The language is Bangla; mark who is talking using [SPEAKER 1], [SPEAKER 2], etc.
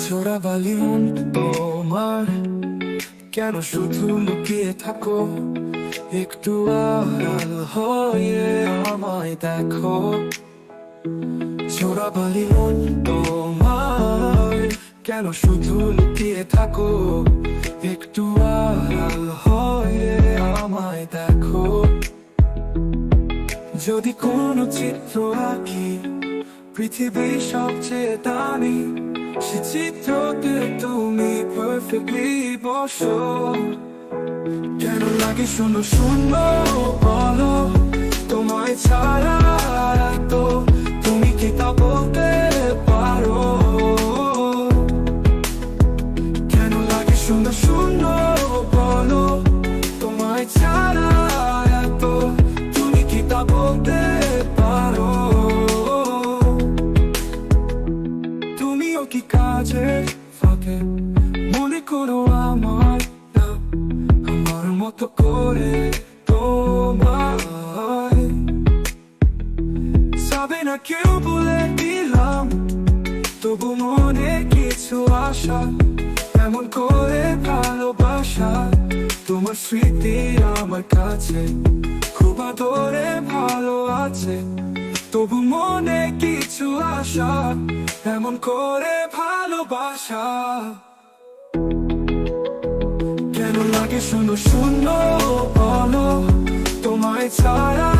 [SPEAKER 1] চোরাবালি মন তোমার, কেন শুধু লুকিয়ে থাকো? একটু আড়াল হয়ে আমায় দেখো। চোরাবালি মন তোমার, কেন শুধু লুকিয়ে থাকো? একটু আড়াল হয়ে আমায় দেখো। যদি কোনো চিত্র আঁকি পৃথিবীর সবচেয়ে দামি, সে চিত্রতে তুমি পারফেক্টলি বসো। কেন লাগে শূন্য শূন্য বলো, তোমায় ছাড়া তো তুমি কি তা বলতে পারো? কেন লাগে শূন্য শূন্য বলো, তোমায় ছাড়া তো তুমি কি তা বলতে পারো? তুমিও কি কাজের ফাঁকে মনে করো আমার নাম, আমার মতো করে তোমায় যাবে না কেউ বলে দিলাম, তবু মনে কিছু আশা। এমন করে ভালোবাসা, তোমার স্মৃতি আমার কাছে খুব আদরে ভালো আছে। তবু মনে কিছু আশা, এমন করে ভালোবাসা। কেন লাগে শূন্য শূন্য বলো, তোমায় ছাড়া